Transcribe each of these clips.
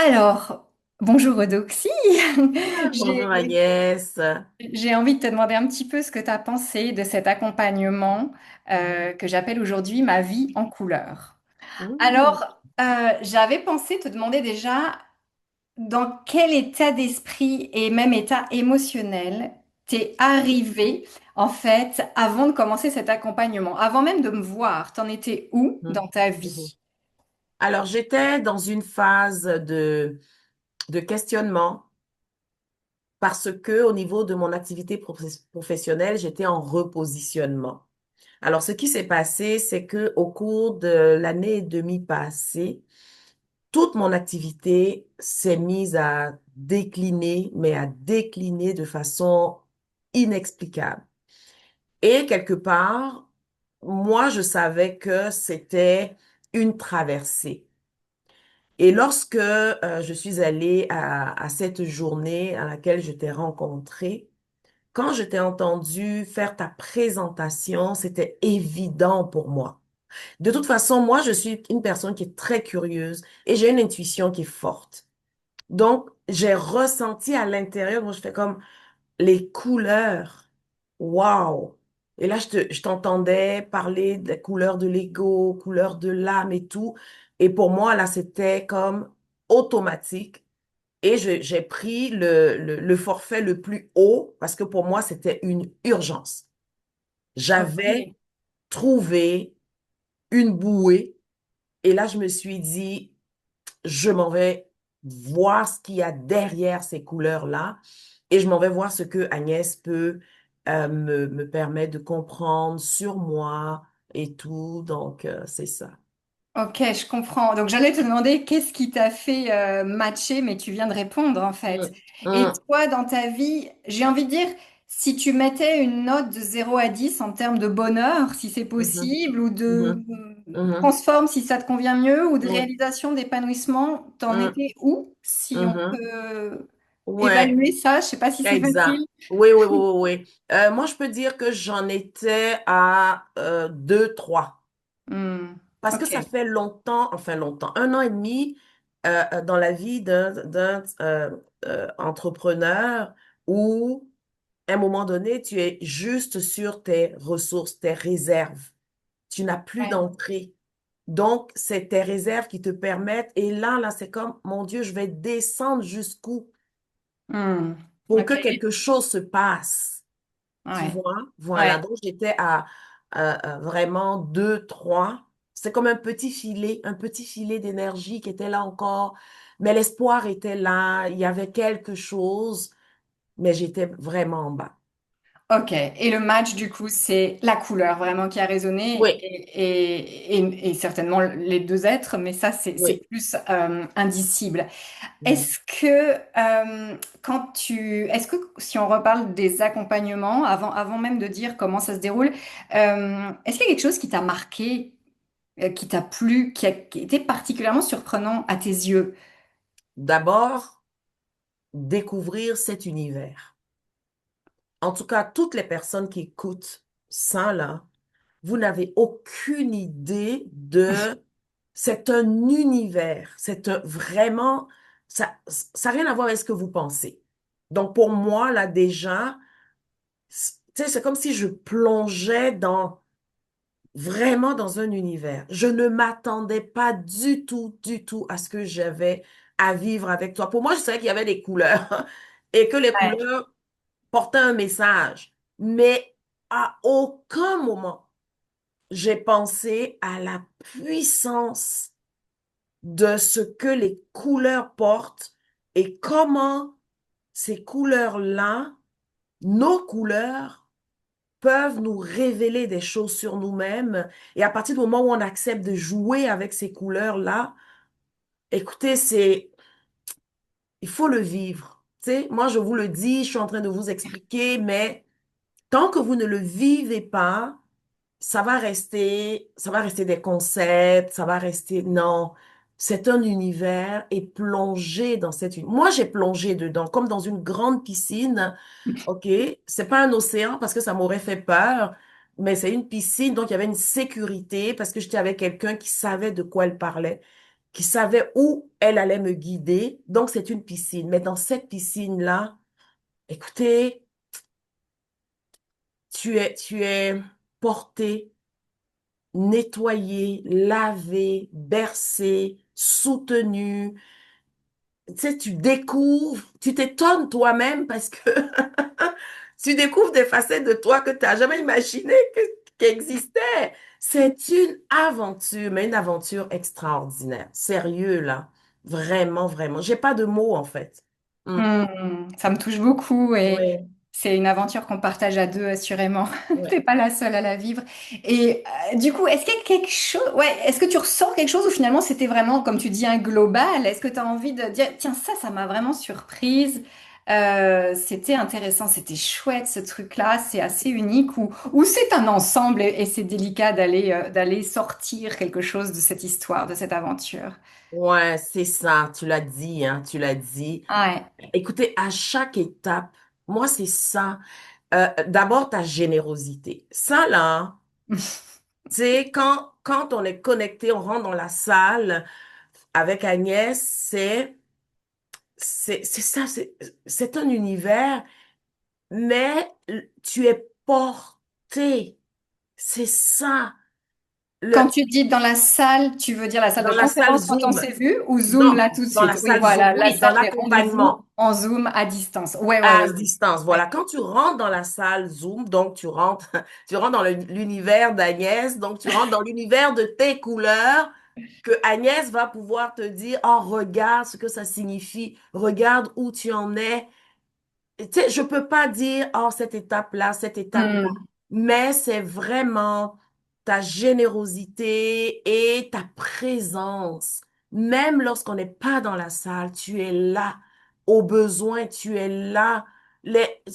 Alors, bonjour Eudoxie. Bonjour J'ai, Agnès. j'ai envie de te demander un petit peu ce que tu as pensé de cet accompagnement que j'appelle aujourd'hui ma vie en couleur. Mm. Alors, j'avais pensé te demander déjà dans quel état d'esprit et même état émotionnel t'es arrivé en fait avant de commencer cet accompagnement, avant même de me voir. T'en étais où Mhm. dans ta Mhm. vie? Alors, j'étais dans une phase de questionnement parce que au niveau de mon activité professionnelle, j'étais en repositionnement. Alors, ce qui s'est passé, c'est que au cours de l'année et demie passée, toute mon activité s'est mise à décliner, mais à décliner de façon inexplicable. Et quelque part, moi, je savais que c'était une traversée. Et lorsque je suis allée à cette journée à laquelle je t'ai rencontré, quand je t'ai entendu faire ta présentation, c'était évident pour moi. De toute façon, moi, je suis une personne qui est très curieuse et j'ai une intuition qui est forte. Donc, j'ai ressenti à l'intérieur, moi, je fais comme, les couleurs. Waouh! Et là, je t'entendais parler des couleurs de l'ego, couleurs de l'âme et tout. Et pour moi, là, c'était comme automatique. Et j'ai pris le forfait le plus haut parce que pour moi, c'était une urgence. J'avais Ok. trouvé une bouée. Et là, je me suis dit, je m'en vais voir ce qu'il y a derrière ces couleurs-là et je m'en vais voir ce que Agnès peut me permettre de comprendre sur moi et tout. Donc, c'est ça. Ok, je comprends. Donc j'allais te demander qu'est-ce qui t'a fait matcher, mais tu viens de répondre en fait. Mm, Et mm, toi, dans ta vie, j'ai envie de dire, si tu mettais une note de 0 à 10 en termes de bonheur, si c'est mhm, possible, ou de mhm, mhm, transforme si ça te convient mieux, ou de oui, réalisation, d'épanouissement, t'en mm, étais où? Si on mhm. peut Ouais, évaluer ça, je sais pas si c'est exact. facile. Oui, oui, oui, oui, oui. Moi, je peux dire que j'en étais à 2, 3. Hmm, Parce que ok. ça fait longtemps, enfin longtemps, 1 an et demi dans la vie d'un entrepreneur où, à un moment donné, tu es juste sur tes ressources, tes réserves. Tu n'as plus Ouais. d'entrée. Donc, c'est tes réserves qui te permettent. Et là, c'est comme, mon Dieu, je vais descendre jusqu'où Hmm, pour ok. que quelque chose se passe. Tu Ouais. vois? Voilà. Ouais. Donc, j'étais à vraiment 2, 3. C'est comme un petit filet d'énergie qui était là encore. Mais l'espoir était là. Il y avait quelque chose, mais j'étais vraiment en bas. Ok, et le match, du coup, c'est la couleur vraiment qui a résonné Oui, et certainement les deux êtres, mais ça, c'est oui. plus indicible. Mhm. Est-ce que si on reparle des accompagnements, avant même de dire comment ça se déroule, est-ce qu'il y a quelque chose qui t'a marqué, qui t'a plu, qui était particulièrement surprenant à tes yeux? D'abord, découvrir cet univers. En tout cas, toutes les personnes qui écoutent ça, là, vous n'avez aucune idée de... C'est un univers. Vraiment... Ça n'a rien à voir avec ce que vous pensez. Donc, pour moi, là, déjà, tu sais, c'est comme si je plongeais vraiment dans un univers. Je ne m'attendais pas du tout à ce que j'avais à vivre avec toi. Pour moi, je savais qu'il y avait des couleurs et que les Ouais. couleurs portaient un message. Mais à aucun moment, j'ai pensé à la puissance de ce que les couleurs portent et comment ces couleurs-là, nos couleurs, peuvent nous révéler des choses sur nous-mêmes. Et à partir du moment où on accepte de jouer avec ces couleurs-là, écoutez, il faut le vivre. Tu sais, moi, je vous le dis, je suis en train de vous expliquer, mais tant que vous ne le vivez pas, ça va rester des concepts, ça va rester, non, c'est un univers et plonger dans moi, j'ai plongé dedans, comme dans une grande piscine, ok? C'est pas un océan parce que ça m'aurait fait peur, mais c'est une piscine, donc il y avait une sécurité parce que j'étais avec quelqu'un qui savait de quoi elle parlait. qui savait où elle allait me guider. Donc, c'est une piscine. Mais dans cette piscine-là, écoutez, tu es porté, nettoyé, lavé, bercé, soutenu. Tu sais, tu découvres, tu t'étonnes toi-même parce que tu découvres des facettes de toi que tu n'as jamais imaginé qui existaient. C'est une aventure, mais une aventure extraordinaire. Sérieux, là. Vraiment, vraiment. J'ai pas de mots, en fait. Mm. Ça me touche beaucoup et Ouais, c'est une aventure qu'on partage à deux, assurément. ouais. T'es pas la seule à la vivre. Et du coup, est-ce qu'il y a quelque chose, ouais, est-ce que tu ressens quelque chose ou finalement c'était vraiment, comme tu dis, un global? Est-ce que tu as envie de dire, tiens, ça m'a vraiment surprise. C'était intéressant, c'était chouette ce truc-là, c'est assez unique ou c'est un ensemble et c'est délicat d'aller sortir quelque chose de cette histoire, de cette aventure. Ouais, c'est ça. Tu l'as dit, hein, tu l'as dit. Ouais. Écoutez, à chaque étape, moi, c'est ça. D'abord, ta générosité. Ça, là, tu sais, quand on est connecté, on rentre dans la salle avec Agnès, c'est ça, c'est un univers, mais tu es porté. C'est ça. Le, Quand tu dis dans la salle, tu veux dire la salle de dans la salle conférence quand on Zoom. s'est vu ou Zoom Non, là tout de dans la suite? Oui, salle Zoom. voilà, la Oui, dans salle des rendez-vous l'accompagnement. en Zoom à distance. Ouais, ouais, À ouais, ouais. distance, voilà. Ouais. Quand tu rentres dans la salle Zoom, donc tu rentres, tu rentres dans l'univers d'Agnès, donc tu rentres dans l'univers de tes couleurs, que Agnès va pouvoir te dire, oh, regarde ce que ça signifie, regarde où tu en es. Et tu sais, je peux pas dire, oh, cette étape-là, Hmm. mais c'est vraiment ta générosité et ta présence. Même lorsqu'on n'est pas dans la salle, tu es là. Au besoin, tu es là.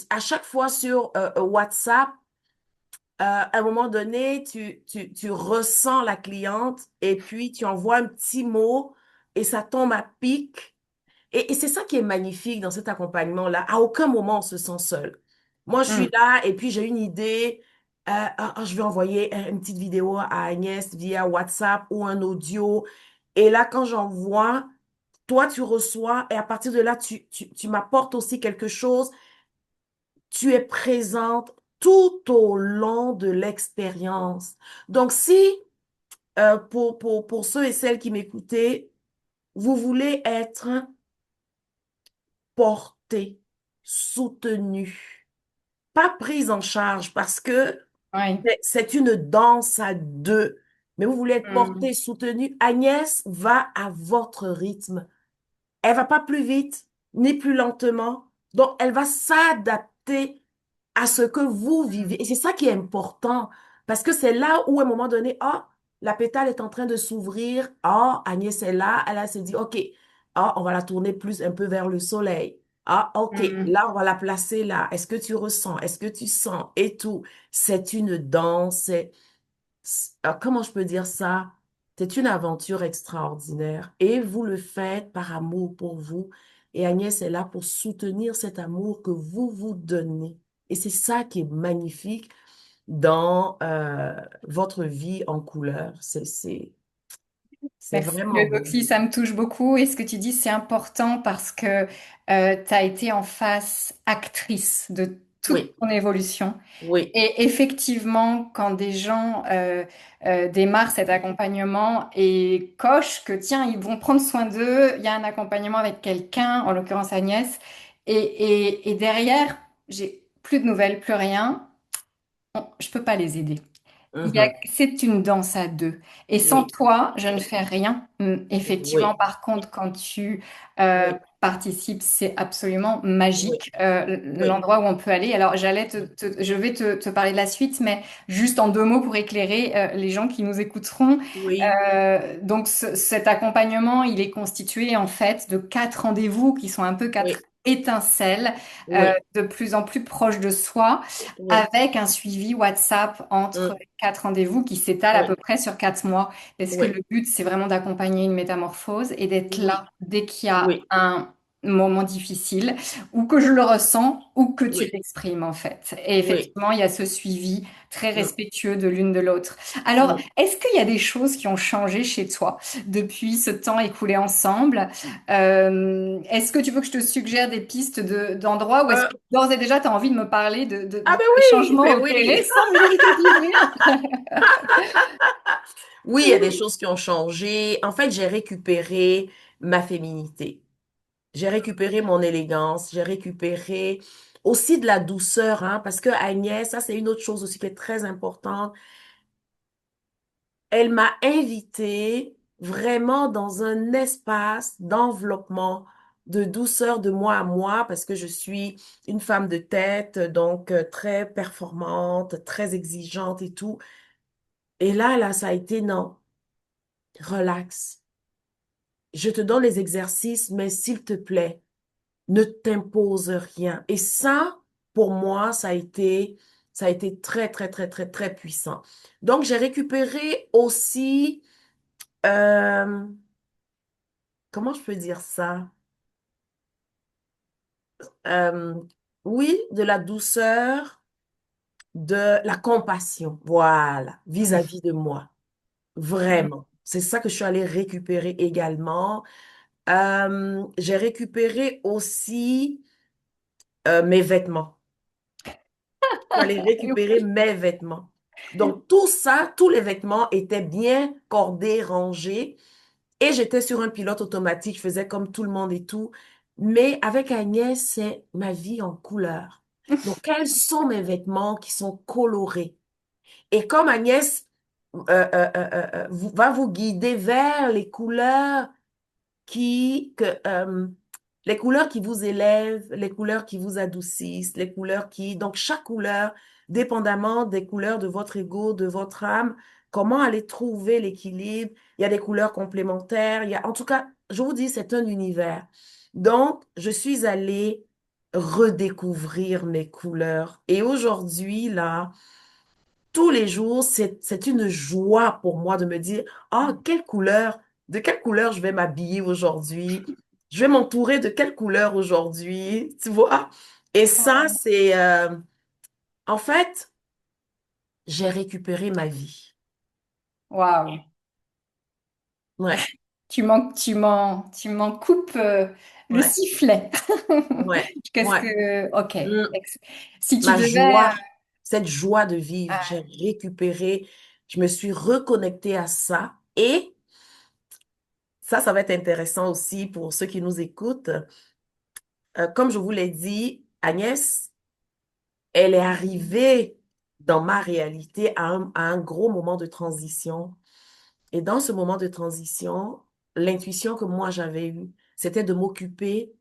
À chaque fois sur WhatsApp, à un moment donné, tu ressens la cliente et puis tu envoies un petit mot et ça tombe à pic. Et c'est ça qui est magnifique dans cet accompagnement-là. À aucun moment on se sent seul. Moi, je suis Hmm. là et puis j'ai une idée. Je vais envoyer une petite vidéo à Agnès via WhatsApp ou un audio. Et là, quand j'envoie, toi, tu reçois et à partir de là, tu m'apportes aussi quelque chose. Tu es présente tout au long de l'expérience. Donc, si pour ceux et celles qui m'écoutaient, vous voulez être portée, soutenue, pas prise en charge parce que Ouais. c'est une danse à deux. Mais vous voulez être Hmm. portée, soutenue. Agnès va à votre rythme. Elle va pas plus vite, ni plus lentement. Donc, elle va s'adapter à ce que vous vivez. Et c'est ça qui est important. Parce que c'est là où, à un moment donné, ah, la pétale est en train de s'ouvrir. Ah, Agnès est là. Elle s'est dit, OK, ah, on va la tourner plus un peu vers le soleil. Ah, OK, Hmm. là, on va la placer là. Est-ce que tu ressens? Est-ce que tu sens? Et tout. C'est une danse. Comment je peux dire ça? C'est une aventure extraordinaire et vous le faites par amour pour vous. Et Agnès est là pour soutenir cet amour que vous vous donnez. Et c'est ça qui est magnifique dans votre vie en couleur. C'est Merci. vraiment Le beau. doxy, ça me touche beaucoup. Et ce que tu dis, c'est important parce que tu as été en face actrice de toute Oui, ton évolution. oui, Et effectivement, quand des gens démarrent cet accompagnement et cochent que tiens, ils vont prendre soin d'eux, il y a un accompagnement avec quelqu'un, en l'occurrence Agnès, et derrière, j'ai plus de nouvelles, plus rien, je peux pas les aider. mhm, C'est une danse à deux. Et sans oui, toi, je ne fais rien. Effectivement, oui, par contre, quand tu oui, participes, c'est absolument oui, magique, oui, l'endroit où on peut aller. Alors, je vais te parler de la suite, mais juste en deux mots pour éclairer les gens qui nous écouteront. oui, Donc, cet accompagnement, il est constitué en fait de quatre rendez-vous qui sont un peu quatre oui, étincelles oui, de plus en plus proches de soi oui, avec un suivi WhatsApp entre mm, quatre rendez-vous qui s'étalent à peu oui, près sur 4 mois. Parce que oui, le but, c'est vraiment d'accompagner une métamorphose et d'être oui, là dès qu'il y a oui, un... moment difficile, ou que je le ressens, ou que tu Oui, t'exprimes en fait. Et oui. effectivement, il y a ce suivi très Mm, respectueux de l'une de l'autre. Alors, mm. est-ce qu'il y a des choses qui ont changé chez toi depuis ce temps écoulé ensemble? Est-ce que tu veux que je te suggère des pistes d'endroits ou est-ce Euh, que d'ores et déjà tu as envie de me parler ah ben des oui, changements ben opérés oui. sans me laisser d'ouvrir? Oui, il y a des choses qui ont changé. En fait, j'ai récupéré ma féminité. J'ai récupéré mon élégance. J'ai récupéré aussi de la douceur, hein, parce que Agnès, ça c'est une autre chose aussi qui est très importante. Elle m'a invitée vraiment dans un espace d'enveloppement, de douceur de moi à moi, parce que je suis une femme de tête, donc très performante, très exigeante et tout. Et là, ça a été non, relax. Je te donne les exercices, mais s'il te plaît, ne t'impose rien. Et ça, pour moi, ça a été très, très, très, très, très puissant. Donc, j'ai récupéré aussi, euh, comment je peux dire ça? Euh, oui, de la douceur, de la compassion, voilà, Mm. vis-à-vis de moi. Vraiment. C'est ça que je suis allée récupérer également. J'ai récupéré aussi mes vêtements. Je suis allée récupérer mes vêtements. Donc, tout ça, tous les vêtements étaient bien cordés, rangés. Et j'étais sur un pilote automatique, je faisais comme tout le monde et tout. Mais avec Agnès, c'est ma vie en couleur. Donc, quels sont mes vêtements qui sont colorés? Et comme Agnès va vous guider vers les couleurs les couleurs qui vous élèvent, les couleurs qui vous adoucissent, les couleurs qui, donc chaque couleur, dépendamment des couleurs de votre ego, de votre âme, comment aller trouver l'équilibre. Il y a des couleurs complémentaires, en tout cas, je vous dis, c'est un univers. Donc, je suis allée redécouvrir mes couleurs. Et aujourd'hui, là, tous les jours, c'est une joie pour moi de me dire, ah, de quelle couleur je vais m'habiller aujourd'hui? Je vais m'entourer de quelle couleur aujourd'hui? Tu vois? Et ça, en fait, j'ai récupéré ma vie. Waouh. Ouais, Tu m'en coupes le ouais, sifflet. ouais, Qu'est-ce ouais. que... Ok. Mm. Si tu Ma devais... joie, cette joie de vivre, j'ai ah, récupéré, je me suis reconnectée à ça. Et ça va être intéressant aussi pour ceux qui nous écoutent. Comme je vous l'ai dit, Agnès, elle est arrivée dans ma réalité à un gros moment de transition. Et dans ce moment de transition, l'intuition que moi j'avais eue, c'était de m'occuper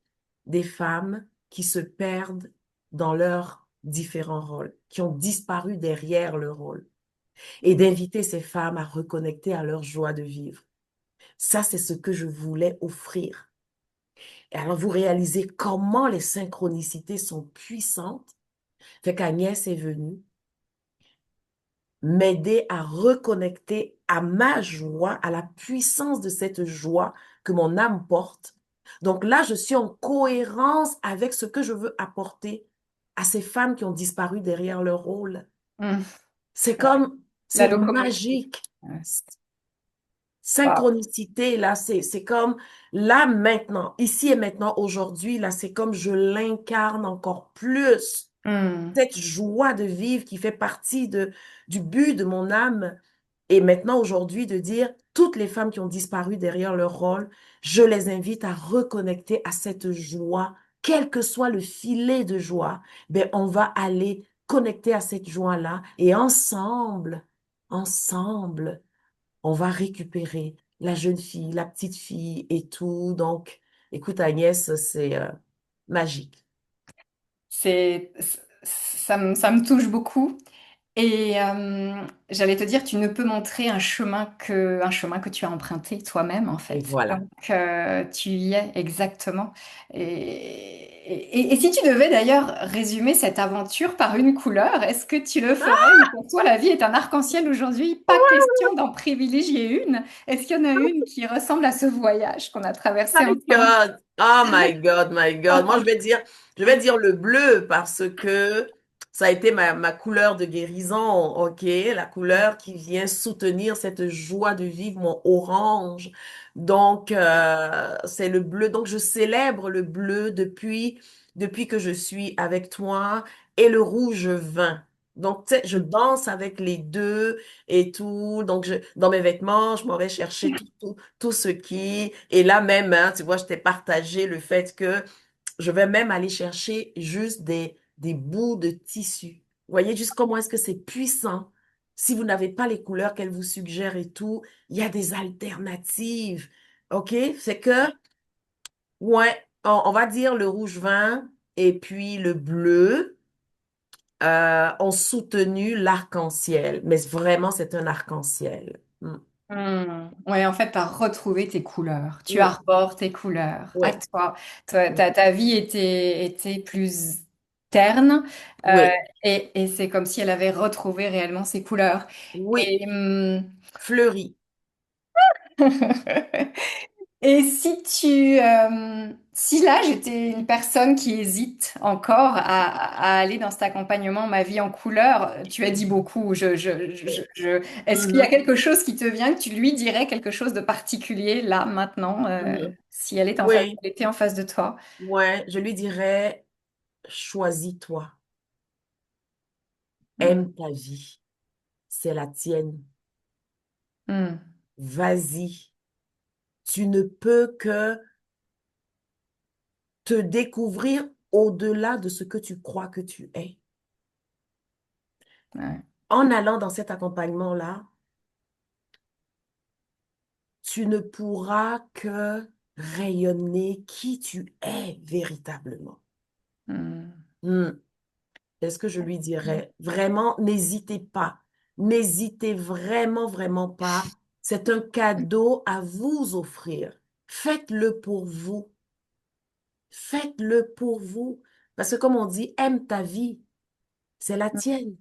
des femmes qui se perdent dans leurs différents rôles, qui ont disparu derrière leur rôle, et d'inviter ces femmes à reconnecter à leur joie de vivre. Ça, c'est ce que je voulais offrir. Et alors, vous réalisez comment les synchronicités sont puissantes. Fait qu'Agnès est venue m'aider à reconnecter à ma joie, à la puissance de cette joie que mon âme porte. Donc là, je suis en cohérence avec ce que je veux apporter à ces femmes qui ont disparu derrière leur rôle. hmm, C'est comme, la c'est locomotive. magique. Ouais. Waouh. Synchronicité, là, c'est comme, là, maintenant, ici et maintenant, aujourd'hui, là, c'est comme je l'incarne encore plus. Hmm, Cette joie de vivre qui fait partie du but de mon âme. Et maintenant, aujourd'hui, de dire, toutes les femmes qui ont disparu derrière leur rôle, je les invite à reconnecter à cette joie, quel que soit le filet de joie, ben, on va aller connecter à cette joie-là et ensemble, on va récupérer la jeune fille, la petite fille et tout. Donc, écoute, Agnès, c'est magique. ça me touche beaucoup. Et j'allais te dire, tu ne peux montrer un chemin que tu as emprunté toi-même, en Et fait. voilà. Donc, tu y es exactement. Et si tu devais d'ailleurs résumer cette aventure par une couleur, est-ce que tu le ferais ou pour toi, la vie est un arc-en-ciel aujourd'hui? Pas question d'en privilégier une. Est-ce qu'il y en a une qui ressemble à ce voyage qu'on a traversé My ensemble? God. Oh my God, my God. Moi, je vais dire le bleu parce que ça a été ma couleur de guérison, ok? La couleur qui vient soutenir cette joie de vivre, mon orange. Donc, c'est le bleu. Donc, je célèbre le bleu depuis que je suis avec toi et le rouge vin. Donc, tu sais, je danse avec les deux et tout. Donc, dans mes vêtements, je m'en vais chercher tout ce qui... Et là même, hein, tu vois, je t'ai partagé le fait que je vais même aller chercher juste des bouts de tissu. Vous voyez juste comment est-ce que c'est puissant. Si vous n'avez pas les couleurs qu'elle vous suggère et tout, il y a des alternatives. OK? C'est que, ouais, on va dire le rouge vin et puis le bleu ont soutenu l'arc-en-ciel. Mais vraiment, c'est un arc-en-ciel. Mm. Ouais, en fait, tu as retrouvé tes couleurs. Tu Mm. arbores tes couleurs. À Ouais. toi. Mm. Ta vie était plus terne. euh, Oui. et c'est comme si elle avait retrouvé réellement ses couleurs. Oui. Et, Fleuri. et si là, j'étais une personne qui hésite encore à aller dans cet accompagnement Ma vie en couleur, tu as dit beaucoup. Est-ce qu'il y a Mhm. quelque chose qui te vient que tu lui dirais quelque chose de particulier là, maintenant, Mhm. si elle est Oui, elle était en face de toi? ouais, je lui dirais, choisis-toi, Hmm. aime ta vie, c'est la tienne, Hmm. vas-y. Tu ne peux que te découvrir au-delà de ce que tu crois que tu es. Ouais. En allant dans cet accompagnement-là, tu ne pourras que rayonner qui tu es véritablement. Hmm. Hmm. Est-ce que je lui dirais, vraiment, n'hésitez pas. N'hésitez vraiment, vraiment pas. C'est un cadeau à vous offrir. Faites-le pour vous. Faites-le pour vous. Parce que comme on dit, aime ta vie. C'est la tienne.